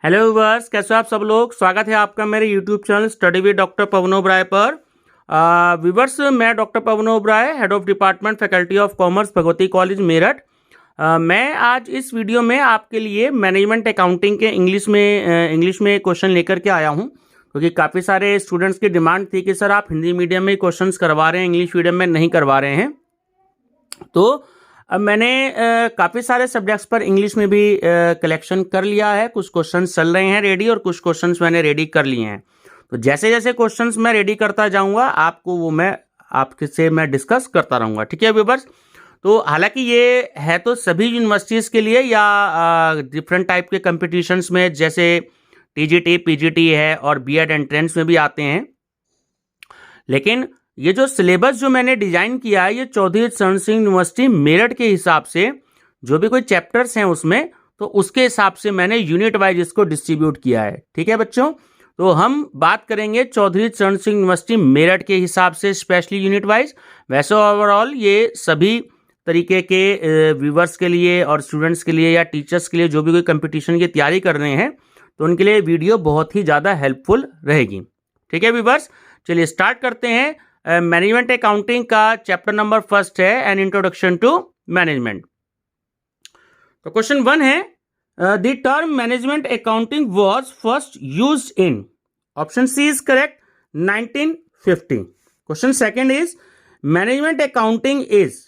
Hello viewers, कैसे हो आप सब लोग। स्वागत है आपका मेरे YouTube channel study with doctor Pavan Oberoi पर। व्यूअर्स, मैं doctor Pavan Oberoi, head of department faculty of commerce, Bhagwati college Meerut. मैं आज इस वीडियो में आपके लिए मैनेजमेंट अकाउंटिंग के इंग्लिश में क्वेश्चन लेकर के आया हूं, क्योंकि काफ़ी सारे स्टूडेंट्स की डिमांड थी कि सर आप हिंदी मीडियम में क्वेश्चंस करवा रहे हैं, इंग्लिश मीडियम में नहीं करवा रहे हैं। तो अब मैंने काफ़ी सारे सब्जेक्ट्स पर इंग्लिश में भी कलेक्शन कर लिया है। कुछ क्वेश्चंस चल रहे हैं रेडी और कुछ क्वेश्चंस मैंने रेडी कर लिए हैं। तो जैसे जैसे क्वेश्चंस मैं रेडी करता जाऊंगा आपको वो मैं आपके से मैं डिस्कस करता रहूंगा, ठीक है व्यूअर्स। तो हालांकि ये है तो सभी यूनिवर्सिटीज़ के लिए या डिफरेंट टाइप के कंपटीशंस में, जैसे टीजीटी, पीजीटी है और बीएड एंट्रेंस में भी आते हैं। लेकिन ये जो सिलेबस जो मैंने डिजाइन किया है, ये चौधरी चरण सिंह यूनिवर्सिटी मेरठ के हिसाब से जो भी कोई चैप्टर्स हैं उसमें, तो उसके हिसाब से मैंने यूनिट वाइज इसको डिस्ट्रीब्यूट किया है, ठीक है बच्चों। तो हम बात करेंगे चौधरी चरण सिंह यूनिवर्सिटी मेरठ के हिसाब से स्पेशली यूनिट वाइज। वैसे ओवरऑल ये सभी तरीके के व्यूवर्स के लिए और स्टूडेंट्स के लिए या टीचर्स के लिए जो भी कोई कंपटीशन की तैयारी कर रहे हैं, तो उनके लिए वीडियो बहुत ही ज़्यादा हेल्पफुल रहेगी, ठीक है व्यूवर्स। चलिए स्टार्ट करते हैं। मैनेजमेंट अकाउंटिंग का चैप्टर नंबर फर्स्ट है, एन इंट्रोडक्शन टू मैनेजमेंट। तो क्वेश्चन 1 है, the term management accounting was first used in, option C is correct, 1950। Question second is, management accounting is,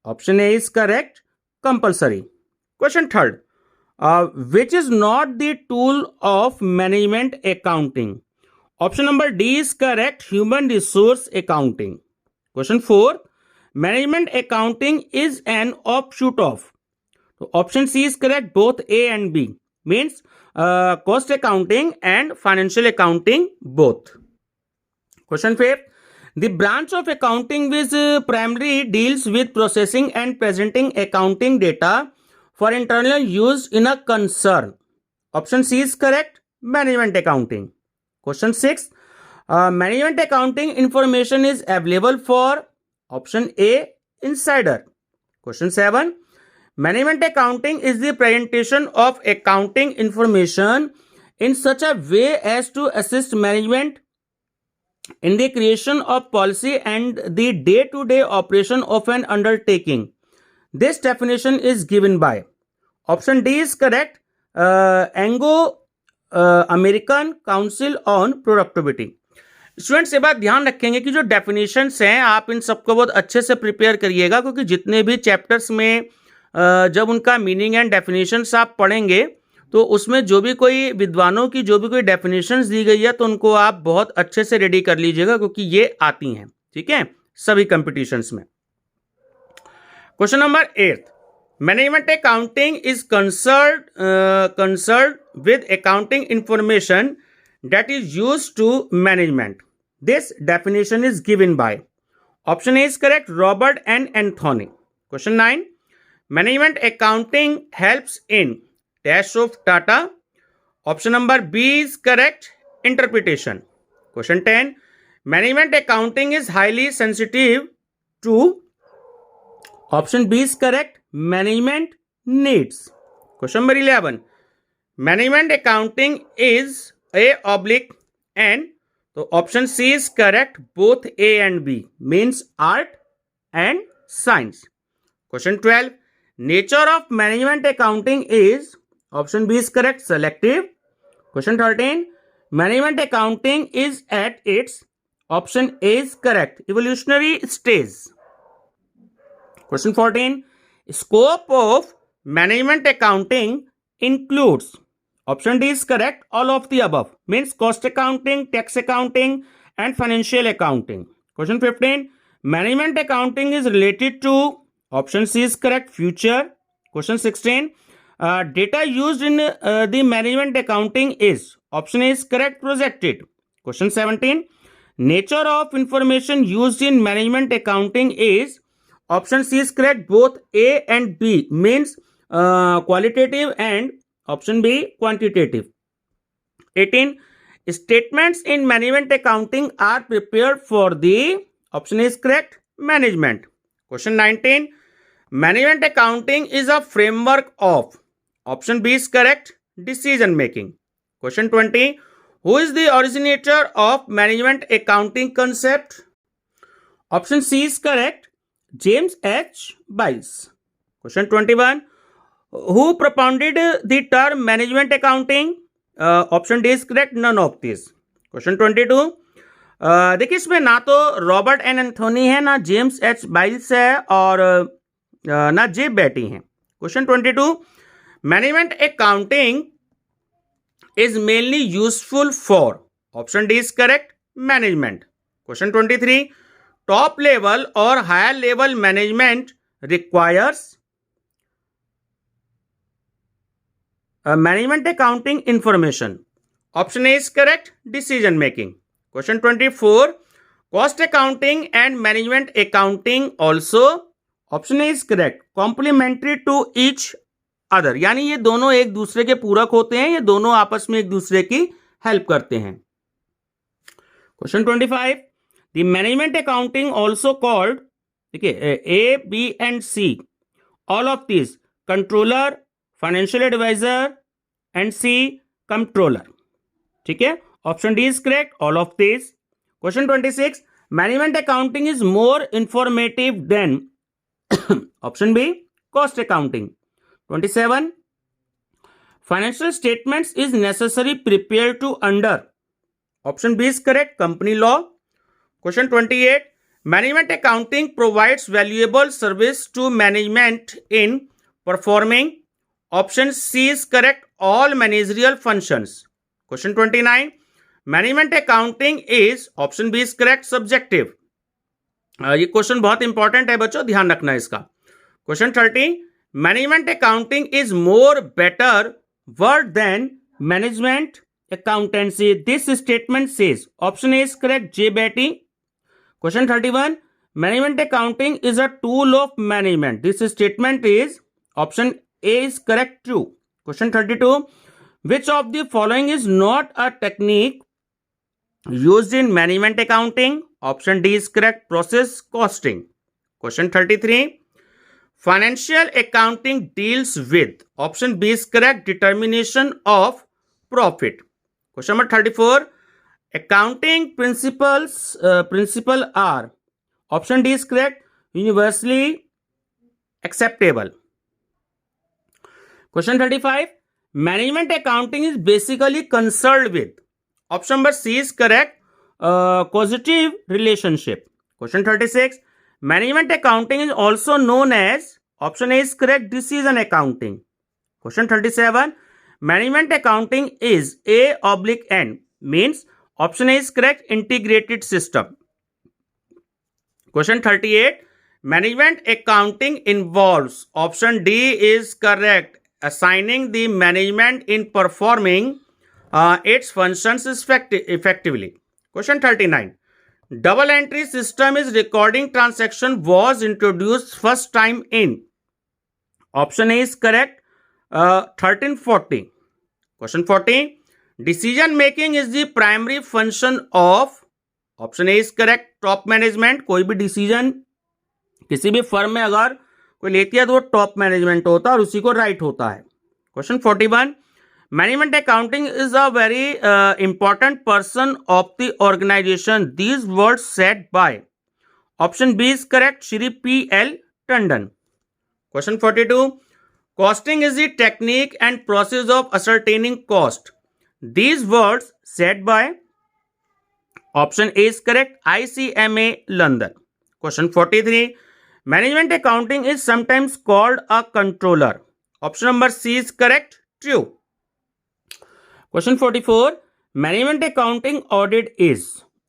option A is correct, compulsory. Question third, which is not the tool of management accounting, option number D is correct, human resource accounting. Question 4, management accounting is an offshoot of. So option C is correct, both A and B, means cost accounting and financial accounting both. Question 5, the branch of accounting which primarily deals with processing and presenting accounting data for internal use in a concern. Option C is correct, management accounting. Question 6, management accounting information is available for, option A, insider. Question 7, management accounting is the presentation of accounting information in such a way as to assist management in the creation of policy and the day-to-day operation of an undertaking. This definition is given by, option D is correct, Anglo American council on productivity. Students ये बात ध्यान रखेंगे कि जो definitions हैं आप इन सबको बहुत अच्छे से प्रिपेयर करिएगा, क्योंकि जितने भी चैप्टर्स में जब उनका मीनिंग एंड डेफिनेशंस आप पढ़ेंगे तो उसमें जो भी कोई विद्वानों की जो भी कोई डेफिनेशंस दी गई है तो उनको आप बहुत अच्छे से रेडी कर लीजिएगा, क्योंकि ये आती हैं, ठीक है, सभी कंपटीशंस में। Question number 8, management accounting is concerned with accounting information that is used to management. This definition is given by, option A is correct, Robert and Anthony. Question 9, management accounting helps in test of data, option number B is correct, interpretation. Question 10, management accounting is highly sensitive to, option B is correct, management needs. Question number 11, management accounting is A oblique and, so option C is correct, both A and B, means art and science. Question 12, nature of management accounting is, option B is correct, selective. Question 13, management accounting is at its, option A is correct, evolutionary stage. Question 14, scope of management accounting includes, option D is correct, all of the above, means cost accounting, tax accounting and financial accounting. Question 15, management accounting is related to, option C is correct, future. Question 16, data used in the management accounting is, option A is correct, projected. Question 17, nature of information used in management accounting is, option C is correct, both A and B, means qualitative and option B quantitative. 18, statements in management accounting are prepared for the, option A is correct, management. Question 19, management accounting is a framework of, option B is correct, decision making. Question 20. Who is the originator of management accounting concept? Option C is correct. James H. Biles. Question 21. Who propounded the term management accounting? Option D is correct. None of these. Question 22. देखिए इसमें ना तो Robert N Anthony है, ना James H Biles है, और ना जे बेटी हैं. Question 22. Management accounting is mainly useful for. Option D is correct. Management. Question 23. Top level or higher level management requires management accounting information. Option A is correct. Decision making. Question 24. Cost accounting and management accounting also. Option A is correct. Complementary to each other, यानी ये दोनों एक दूसरे के पूरक होते हैं, ये दोनों आपस में एक दूसरे की हेल्प करते हैं. Question 25. The management accounting also called, देखिए A B and C, all of this controller, financial advisor and C controller. ठीक है, option D is correct, all of this. Question 26. Management accounting is more informative than. Option B cost accounting. 27. Financial statements is necessary prepared to under. Option B is correct. Company law. Question 28. Management accounting provides valuable service to management in performing. Option C is correct. All managerial functions. Question 29. Management accounting is, option B is correct, subjective. ये question बहुत important है बच्चों, ध्यान रखना इसका. Question 30. Management accounting is more better word than management accountancy. This statement says. Option A is correct. J. Betty. Question 31. Management accounting is a tool of management. This statement is. Option A is correct. True. Question 32. Which of the following is not a technique used in management accounting? Option D is correct. Process costing. Question 33. Financial accounting deals with. Option B is correct. Determination of profit. Question number 34. Accounting principle are. Option D is correct. Universally acceptable. Question 35. Management accounting is basically concerned with. Option number C is correct. Causative relationship. Question 36. Management accounting is also known as. Option A is correct. Decision accounting. Question 37. Management accounting is A/N means. Option A is correct. Integrated system. Question 38. Management accounting involves. Option D is correct. Assigning the management in performing its functions effectively. Question 39. Double entry system is recording transaction was introduced first time in. Option A is correct. 1340. Question 40. Decision making is the primary function of. Option A is correct. Top management. कोई भी decision किसी भी firm में अगर कोई लेती है तो वो टॉप मैनेजमेंट होता है और उसी को राइट होता है. Question 41. Management accounting is a very important person of the organization. These words said by. Option B is correct. Shri P.L. Tandon. Question 42. Costing is the technique and process of ascertaining cost. These words said by. Option A is correct. ICMA London. Question 43. Management accounting is sometimes called a controller. Option number C is correct. True. Question 44. Management accounting audit is.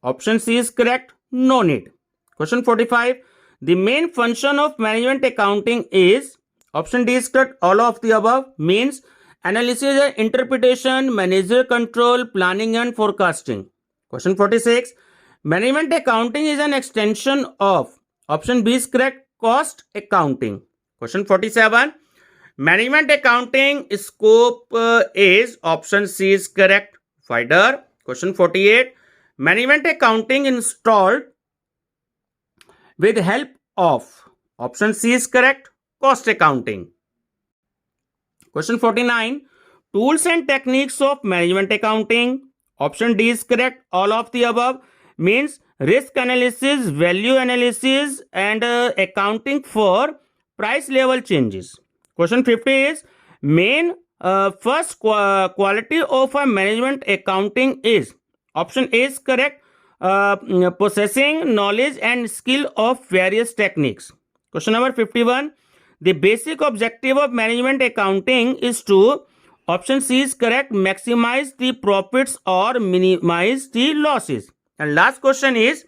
Option C is correct. No need. Question 45. The main function of management accounting is. Option D is correct. All of the above means analysis and interpretation, manager control, planning and forecasting. Question 46. Management accounting is an extension of. Option B is correct. Cost accounting. Question 47. Management accounting scope is. Option C is correct. FIDER. Question 48. Management accounting installed with help of. Option C is correct. Cost accounting. Question 49. tools and techniques of management accounting. Option D is correct. All of the above means risk analysis, value analysis, and accounting for price level changes. Question 50 is main first quality of a management accounting is. Option A is correct. Possessing knowledge and skill of various techniques. Question number 51. The basic objective of management accounting is to. Option C is correct. Maximize the profits or minimize the losses. And last question is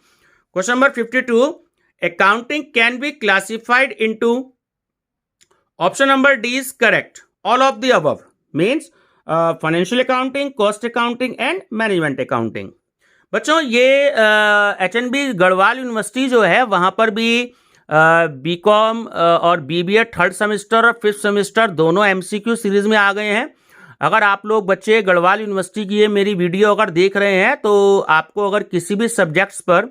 question number 52. Accounting can be classified into. Option number D is correct. All of the above means financial accounting, cost accounting and management accounting. बच्चों ये HNB Garhwal university जो है वहाँ पर भी BCom और BBA third semester और fifth semester दोनों MCQ सीरीज में आ गए हैं. अगर आप लोग बच्चे गढ़वाल यूनिवर्सिटी की ये मेरी वीडियो अगर देख रहे हैं तो आपको अगर किसी भी सब्जेक्ट्स पर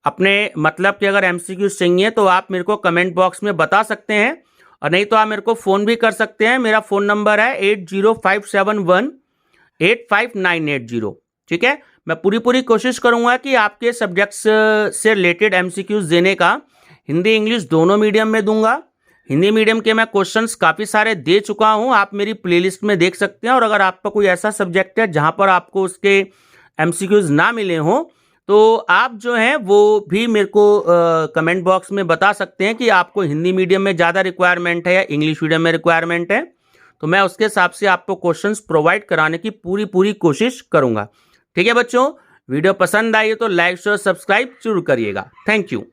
अपने मतलब कि अगर MCQ चाहिए तो आप मेरे को कमेंट बॉक्स में बता सकते हैं, और नहीं तो आप मेरे को फ़ोन भी कर सकते हैं. मेरा फ़ोन नंबर है 8057185980. ठीक है, मैं पूरी कोशिश करूंगा कि आपके सब्जेक्ट्स से रिलेटेड MCQs देने का. हिंदी इंग्लिश दोनों मीडियम में दूंगा. हिंदी मीडियम के मैं क्वेश्चंस काफ़ी सारे दे चुका हूं, आप मेरी प्लेलिस्ट में देख सकते हैं. और अगर आपका कोई ऐसा सब्जेक्ट है जहां पर आपको उसके MCQs ना मिले हों तो आप जो हैं वो भी मेरे को कमेंट बॉक्स में बता सकते हैं कि आपको हिंदी मीडियम में ज़्यादा रिक्वायरमेंट है या इंग्लिश मीडियम में रिक्वायरमेंट है. तो मैं उसके हिसाब से आपको क्वेश्चंस प्रोवाइड कराने की पूरी कोशिश करूंगा. ठीक है बच्चों, वीडियो पसंद आई तो लाइक शेयर सब्सक्राइब जरूर करिएगा. Thank you.